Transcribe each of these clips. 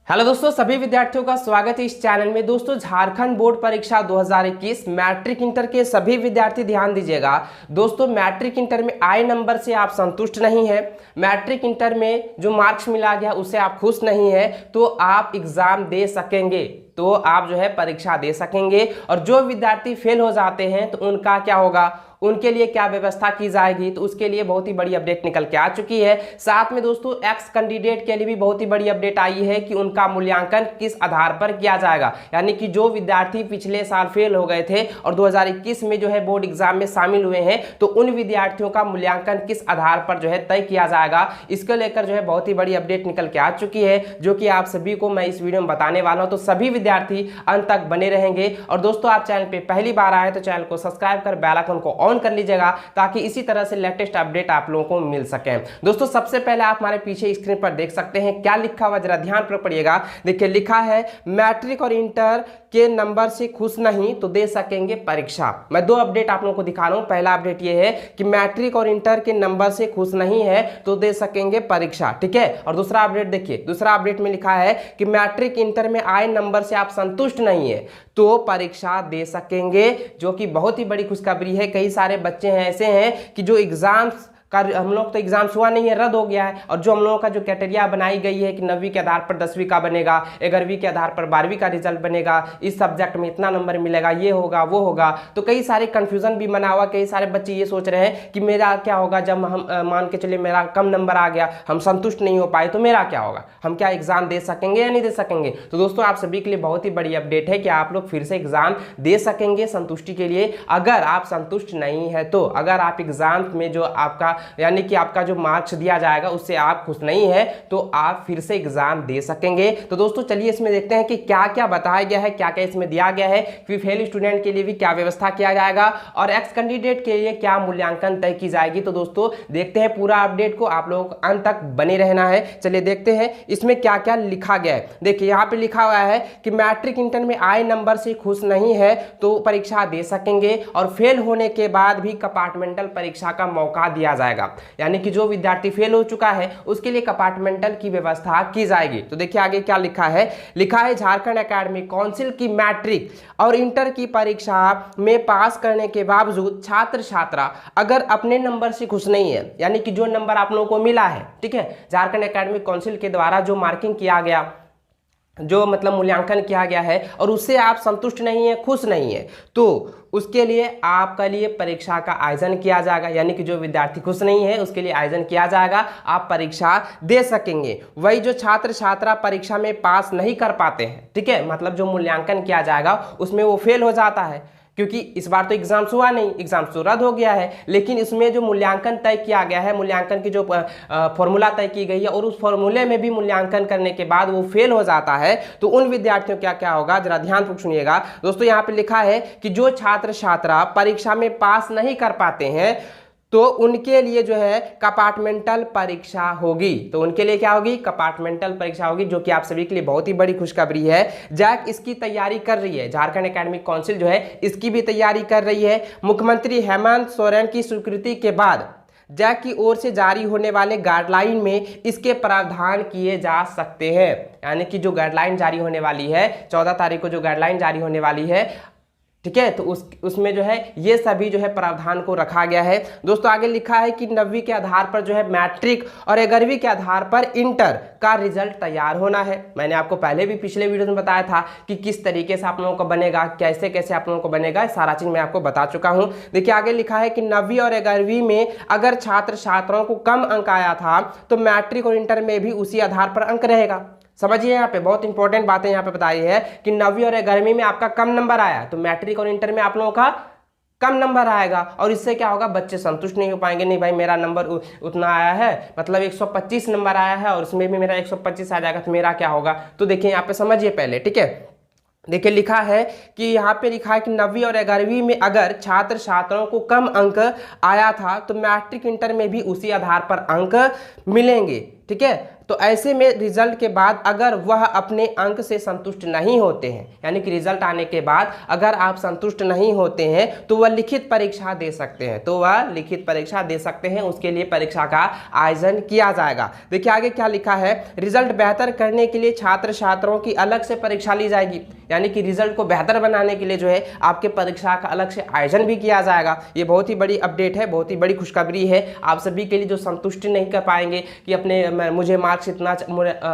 Hello दोस्तों, सभी विद्यार्थियों का स्वागत है इस चैनल में। दोस्तों, झारखंड बोर्ड परीक्षा 2021 मैट्रिक इंटर के सभी विद्यार्थी ध्यान दीजिएगा। दोस्तों, मैट्रिक इंटर में आए नंबर से आप संतुष्ट नहीं है, मैट्रिक इंटर में जो मार्क्स मिला गया उससे आप खुश नहीं है, तो आप एग्जाम दे सकेंगे, तो आप जो है परीक्षा दे सकेंगे। और जो विद्यार्थी फेल हो जाते हैं तो उनका क्या होगा, उनके लिए क्या व्यवस्था की जाएगी, तो उसके लिए बहुत ही बड़ी अपडेट निकल के आ चुकी है। साथ में दोस्तों, एक्स कैंडिडेट के लिए भी बहुत ही बड़ी अपडेट आई है कि उनका मूल्यांकन किस आधार पर किया जाएगा। यानी कि जो विद्यार्थी पिछले साल फेल हो गए थे और 2021 में जो है बोर्ड एग्जाम में शामिल हुए हैं, तो उन विद्यार्थियों का मूल्यांकन किस आधार पर जो है तय किया जाएगा, इसको लेकर जो है बहुत ही बड़ी अपडेट निकल के आ चुकी है, जो कि आप सभी को मैं इस वीडियो में बताने वाला हूं। तो सभी विद्यार्थी अंत तक बने रहेंगे। और दोस्तों, आप चैनल पे पहली बार आए तो चैनल को सब्सक्राइब कर बेल आइकन को ऑन कर लीजिएगा, ताकि इसी तरह से लेटेस्ट अपडेट आप लोगों को मिल सके। दोस्तों, सबसे पहले आप हमारे पीछे स्क्रीन पर देख सकते हैं क्या लिखा हुआ, जरा ध्यान पर पढ़िएगा। देखिए, लिखा है मैट्रिक और इंटर के नंबर से खुश नहीं तो दे सकेंगे परीक्षा। मैं दो अपडेट आप लोगों को दिखा रहा हूं। पहला अपडेट यह है कि मैट्रिक और इंटर के नंबर से खुश नहीं है तो दे सकेंगे परीक्षा, ठीक है। और दूसरा अपडेट देखिए, दूसरा अपडेट में लिखा है कि मैट्रिक इंटर में आए नंबर से आप संतुष्ट नहीं है तो परीक्षा दे सकेंगे, जो कि बहुत ही बड़ी खुशखबरी है। कई सारे बच्चे हैं ऐसे हैं कि जो एग्जाम्स का हम लोग तो एग्जाम्स हुआ नहीं है, रद्द हो गया है, और जो हम लोगों का जो क्राइटेरिया बनाई गई है कि 9वीं के आधार पर 10वीं का बनेगा, 11वीं के आधार पर 12वीं का रिजल्ट बनेगा, इस सब्जेक्ट में इतना नंबर मिलेगा, ये होगा वो होगा, तो कई सारे कंफ्यूजन भी बना हुआ। कई सारे बच्चे ये सोच रहे हैं कि मेरा क्या होगा जब हम मान के चलिए मेरा कम नंबर आ गया, हम संतुष्ट नहीं हो पाए तो मेरा क्या होगा, हम क्या एग्जाम दे सकेंगे या नहीं दे सकेंगे। तो दोस्तों, आप सभी के लिए बहुत ही बड़ी अपडेट है कि आप लोग फिर से एग्जाम दे सकेंगे संतुष्टि के लिए। अगर आप संतुष्ट नहीं है तो, अगर आप एग्जाम में जो आपका यानी कि आपका जो मार्क्स दिया जाएगा उससे आप खुश नहीं है, तो आप फिर से एग्जाम दे सकेंगे। तो दोस्तों, चलिए इसमें देखते हैं कि क्या क्या बताया गया है, क्या क्या इसमें दिया गया है, फिर फेल स्टूडेंट के लिए भी क्या व्यवस्था किया जाएगा और एक्स कैंडिडेट के लिए क्या मूल्यांकन तय की जाएगी। तो दोस्तों, देखते हैं पूरा अपडेट को, आप लोगों को अंत तक बने रहना है। चलिए देखते हैं इसमें क्या क्या लिखा गया है। देखिए, यहाँ पे लिखा हुआ है कि मैट्रिक इंटर में आए नंबर से खुश नहीं है तो परीक्षा दे सकेंगे, और फेल होने के बाद भी कंपार्टमेंटल परीक्षा का मौका दिया जाएगा। यानी कि जो विद्यार्थी फेल हो चुका है उसके लिए कंपार्टमेंटल की व्यवस्था की जाएगी। तो देखिए आगे क्या लिखा है। लिखा है झारखंड एकेडमिक काउंसिल की मैट्रिक और इंटर की परीक्षा में पास करने के बावजूद छात्र छात्रा अगर अपने नंबर से खुश नहीं है, यानी कि जो नंबर आप लोगों को मिला है, ठीक है, झारखंड एकेडमिक काउंसिल के द्वारा जो मार्किंग किया गया, जो मतलब मूल्यांकन किया गया है, और उससे आप संतुष्ट नहीं है, खुश नहीं है, तो उसके लिए आपका लिए परीक्षा का आयोजन किया जाएगा। यानी कि जो विद्यार्थी खुश नहीं है उसके लिए आयोजन किया जाएगा, आप परीक्षा दे सकेंगे। वही जो छात्र छात्रा परीक्षा में पास नहीं कर पाते हैं, ठीक है, मतलब जो मूल्यांकन किया जाएगा उसमें वो फेल हो जाता है, क्योंकि इस बार तो एग्जाम्स हुआ नहीं, एग्जाम्स तो रद्द हो गया है, लेकिन इसमें जो मूल्यांकन तय किया गया है, मूल्यांकन की जो फॉर्मूला तय की गई है, और उस फॉर्मूले में भी मूल्यांकन करने के बाद वो फेल हो जाता है, तो उन विद्यार्थियों क्या क्या होगा, जरा ध्यानपूर्वक सुनिएगा। दोस्तों, यहाँ पे लिखा है कि जो छात्र छात्रा परीक्षा में पास नहीं कर पाते हैं तो उनके लिए जो है कंपार्टमेंटल परीक्षा होगी। तो उनके लिए क्या होगी, कंपार्टमेंटल परीक्षा होगी, जो कि आप सभी के लिए बहुत ही बड़ी खुशखबरी है। जैक इसकी तैयारी कर रही है, झारखंड एकेडमिक काउंसिल जो है इसकी भी तैयारी कर रही है। मुख्यमंत्री हेमंत सोरेन की स्वीकृति के बाद जैक की ओर से जारी होने वाले गाइडलाइन में इसके प्रावधान किए जा सकते हैं। यानी कि जो गाइडलाइन जारी होने वाली है 14 तारीख को, जो गाइडलाइन जारी होने वाली है, ठीक है, तो उसमें जो है ये सभी जो है प्रावधान को रखा गया है। दोस्तों, आगे लिखा है कि 9वीं के आधार पर जो है मैट्रिक और 11वीं के आधार पर इंटर का रिजल्ट तैयार होना है। मैंने आपको पहले भी पिछले वीडियो में बताया था कि किस तरीके से आप लोगों को बनेगा, कैसे कैसे आप लोगों को बनेगा, सारा चीज मैं आपको बता चुका हूं। देखिए आगे लिखा है कि 9वीं और 11वीं में अगर छात्र छात्राओं को कम अंक आया था तो मैट्रिक और इंटर में भी उसी आधार पर अंक रहेगा। समझिए, यहाँ पे बहुत इंपॉर्टेंट बातें यहाँ पे बताई है कि 9वीं और 11वीं में आपका कम नंबर आया तो मैट्रिक और इंटर में आप लोगों का कम नंबर आएगा, और इससे क्या होगा, बच्चे संतुष्ट नहीं हो पाएंगे। नहीं भाई, मेरा नंबर उतना आया है, मतलब 125 नंबर आया है और उसमें भी मेरा 125 आ जाएगा, तो मेरा क्या होगा। तो देखिए यहाँ पे समझिए पहले, ठीक है। देखिए लिखा है कि यहाँ पे लिखा है कि 9वीं और 11वीं में अगर छात्र छात्राओं को कम अंक आया था तो मैट्रिक इंटर में भी उसी आधार पर अंक मिलेंगे। ठीक है। तो ऐसे में रिजल्ट के बाद अगर वह अपने अंक से संतुष्ट नहीं होते हैं, यानी कि रिजल्ट आने के बाद अगर आप संतुष्ट नहीं होते हैं तो वह लिखित परीक्षा दे सकते हैं, तो वह लिखित परीक्षा दे सकते हैं। उसके लिए परीक्षा का आयोजन किया जाएगा। देखिए आगे क्या लिखा है, रिजल्ट बेहतर करने के लिए छात्र छात्राओं की अलग से परीक्षा ली जाएगी, यानी कि रिजल्ट को बेहतर बनाने के लिए जो है आपके परीक्षा का अलग से आयोजन भी किया जाएगा। ये बहुत ही बड़ी अपडेट है, बहुत ही बड़ी खुशखबरी है आप सभी के लिए जो संतुष्टि नहीं कर पाएंगे कि अपने मुझे मार्क्स इतना,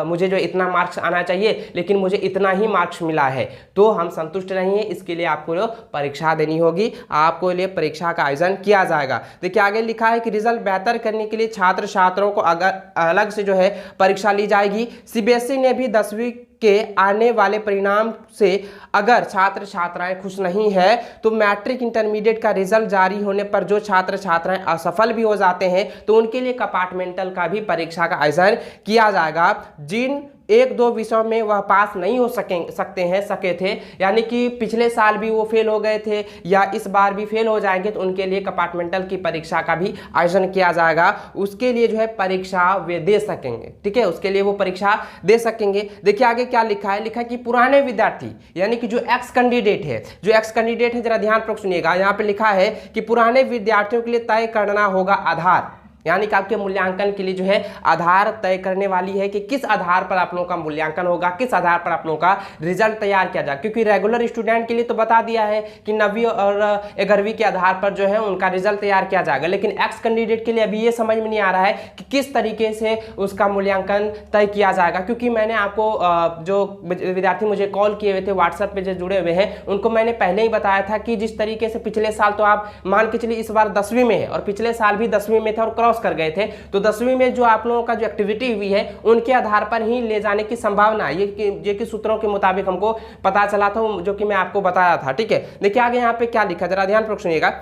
मुझे जो इतना मार्क्स आना चाहिए लेकिन मुझे इतना ही मार्क्स मिला है, तो हम संतुष्ट नहीं है। इसके लिए आपको परीक्षा देनी होगी, आपको लिए परीक्षा का आयोजन किया जाएगा। देखिए आगे लिखा है कि रिजल्ट बेहतर करने के लिए छात्र छात्राओं को अगर अलग से जो है परीक्षा ली जाएगी। सीबीएसई ने भी 10वीं के आने वाले परिणाम से अगर छात्र छात्राएं खुश नहीं है तो मैट्रिक इंटरमीडिएट का रिजल्ट जारी होने पर जो छात्र छात्राएं असफल भी हो जाते हैं तो उनके लिए कंपार्टमेंटल का भी परीक्षा का आयोजन किया जाएगा। जिन 1-2 विषयों में वह पास नहीं हो सके थे, यानी कि पिछले साल भी वो फेल हो गए थे या इस बार भी फेल हो जाएंगे, तो उनके लिए कंपार्टमेंटल की परीक्षा का भी आयोजन किया जाएगा। उसके लिए जो है परीक्षा वे दे सकेंगे, ठीक है, उसके लिए वो परीक्षा दे सकेंगे। देखिए आगे क्या लिखा है, लिखा है कि पुराने विद्यार्थी यानी कि जो एक्स कैंडिडेट है, जरा ध्यानपूर्वक सुनिएगा। यहाँ पे लिखा है कि पुराने विद्यार्थियों के लिए तय करना होगा आधार, यानी कि आपके मूल्यांकन के लिए जो है आधार तय करने वाली है कि किस आधार पर आप लोगों का मूल्यांकन होगा, किस आधार पर आप लोगों का रिजल्ट तैयार किया जाए। क्योंकि रेगुलर स्टूडेंट के लिए तो बता दिया है कि 9वीं और 11वीं के आधार पर जो है उनका रिजल्ट तैयार किया जाएगा, लेकिन एक्स कैंडिडेट के लिए अभी ये समझ में नहीं आ रहा है कि किस तरीके से उसका मूल्यांकन तय किया जाएगा। क्योंकि मैंने आपको जो विद्यार्थी मुझे कॉल किए हुए थे, व्हाट्सएप पे जो जुड़े हुए हैं, उनको मैंने पहले ही बताया था कि जिस तरीके से पिछले साल तो आप मान के चलिए इस बार 10वीं में है और पिछले साल भी 10वीं में थे और क्रॉस कर गए थे, तो 10वीं में जो आप लोगों का जो एक्टिविटी हुई है उनके आधार पर ही ले जाने की संभावना है। ये कि सूत्रों के मुताबिक हमको पता चला था, जो कि मैं आपको बताया था, ठीक है। देखिए आगे यहाँ पे क्या लिखा, जरा ध्यानपूर्वक सुनिएगा।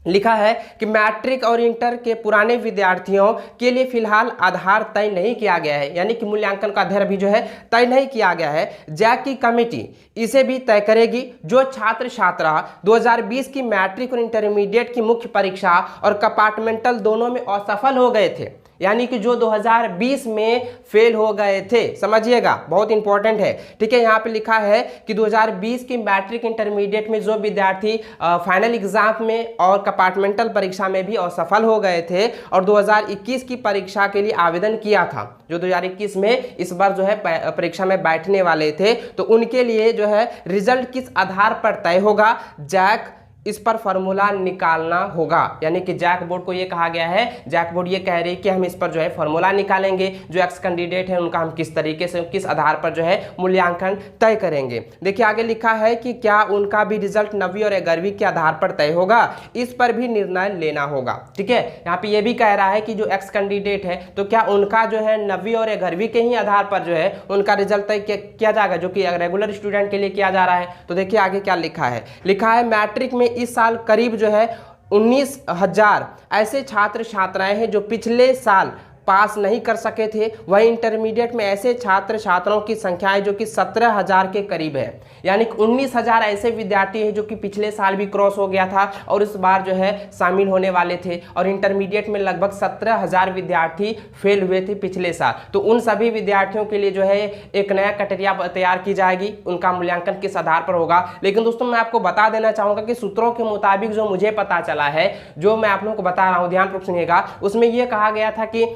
लिखा है कि मैट्रिक और इंटर के पुराने विद्यार्थियों के लिए फिलहाल आधार तय नहीं किया गया है, यानी कि मूल्यांकन का आधार भी जो है तय नहीं किया गया है। जैक की कमेटी इसे भी तय करेगी। जो छात्र छात्रा 2020 की मैट्रिक और इंटरमीडिएट की मुख्य परीक्षा और कंपार्टमेंटल दोनों में असफल हो गए थे, यानी कि जो 2020 में फेल हो गए थे, समझिएगा बहुत इंपॉर्टेंट है, ठीक है। यहाँ पे लिखा है कि 2020 की मैट्रिक इंटरमीडिएट में जो विद्यार्थी फाइनल एग्जाम में और कंपार्टमेंटल परीक्षा में भी असफल हो गए थे और 2021 की परीक्षा के लिए आवेदन किया था, जो 2021 में इस बार जो है परीक्षा में बैठने वाले थे, तो उनके लिए जो है रिजल्ट किस आधार पर तय होगा, जैक इस पर फॉर्मूला निकालना होगा। यानी कि जैक बोर्ड को ये कहा गया है, जैक बोर्ड ये कह रही है कि हम इस पर जो है फॉर्मूला निकालेंगे, जो एक्स कैंडिडेट है उनका हम किस तरीके से किस आधार पर जो है मूल्यांकन तय करेंगे। देखिए आगे लिखा है कि क्या उनका भी रिजल्ट 9वीं और 11वीं के आधार पर तय होगा, इस पर भी निर्णय लेना होगा, ठीक है। यहाँ पे ये भी कह रहा है कि जो एक्स कैंडिडेट है तो क्या उनका जो है 9वीं और 11वीं के ही आधार पर जो है उनका रिजल्ट तय किया जाएगा, जो कि रेगुलर स्टूडेंट के लिए किया जा रहा है। तो देखिए आगे क्या लिखा है, लिखा है मैट्रिक में इस साल करीब जो है 19,000 ऐसे छात्र छात्राएं हैं जो पिछले साल पास नहीं कर सके थे। वही इंटरमीडिएट में ऐसे छात्र छात्राओं की संख्या है जो कि 17,000 के करीब है, यानी 19,000 ऐसे विद्यार्थी हैं जो कि पिछले साल भी क्रॉस हो गया था और इस बार जो है शामिल होने वाले थे। और इंटरमीडिएट में लगभग 17,000 विद्यार्थी फेल हुए थे पिछले साल। तो उन सभी विद्यार्थियों के लिए जो है एक नया क्राइटेरिया तैयार की जाएगी, उनका मूल्यांकन किस आधार पर होगा। लेकिन दोस्तों मैं आपको बता देना चाहूंगा कि सूत्रों के मुताबिक जो मुझे पता चला है, जो मैं आप लोगों को बता रहा हूँ, ध्यानपूर्वक सुनिएगा, उसमें यह कहा गया था कि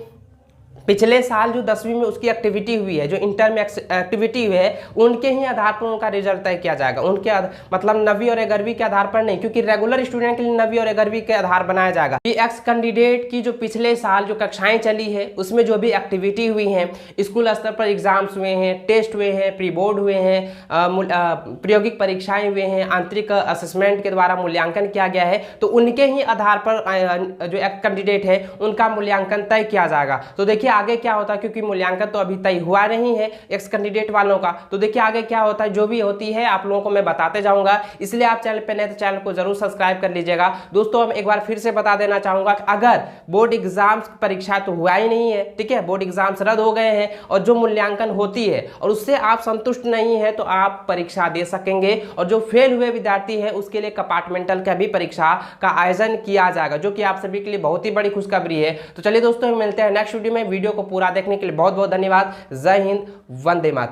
पिछले साल जो 10वीं में उसकी एक्टिविटी हुई है, जो इंटर में एक्टिविटी हुई है, उनके ही आधार पर उनका रिजल्ट तय किया जाएगा। उनके मतलब 9वीं और 11वीं के आधार पर नहीं, क्योंकि रेगुलर स्टूडेंट के लिए 9वीं और 11वीं के आधार बनाया जाएगा। ये एक्स कैंडिडेट की जो पिछले साल जो कक्षाएं चली है उसमें जो भी एक्टिविटी हुई हैं, स्कूल स्तर पर एग्जाम्स हुए हैं, टेस्ट हुए हैं, प्री बोर्ड हुए हैं, प्रायोगिक परीक्षाएं हुए हैं, आंतरिक असेसमेंट के द्वारा मूल्यांकन किया गया है, तो उनके ही आधार पर जो एक्स कैंडिडेट है उनका मूल्यांकन तय किया जाएगा। तो देखिए आगे क्या होता है, क्योंकि मूल्यांकन तो अभी तय हुआ नहीं है एक्स कैंडिडेट वालों का, तो देखिए आगे क्या होता है, जो भी होती है आप लोगों को मैं बताते जाऊंगा। इसलिए आप चैनल पे नए तो चैनल को जरूर सब्सक्राइब कर लीजिएगा। दोस्तों हम एक बार फिर से बता देना चाहूंगा कि अगर बोर्ड एग्जाम परीक्षा तो हुआ ही नहीं है, ठीक है, बोर्ड एग्जाम्स रद्द हो गए हैं और जो मूल्यांकन होती है और उससे आप संतुष्ट नहीं है तो आप परीक्षा दे सकेंगे। और जो फेल हुए विद्यार्थी है उसके लिए कंपार्टमेंटल का भी परीक्षा का आयोजन किया जाएगा, जो कि आप सभी के लिए बहुत ही बड़ी खुशखबरी है। तो चलिए दोस्तों मिलते हैं नेक्स्ट वीडियो में। वीडियो वीडियो को पूरा देखने के लिए बहुत बहुत धन्यवाद। जय हिंद, वंदे मातरम।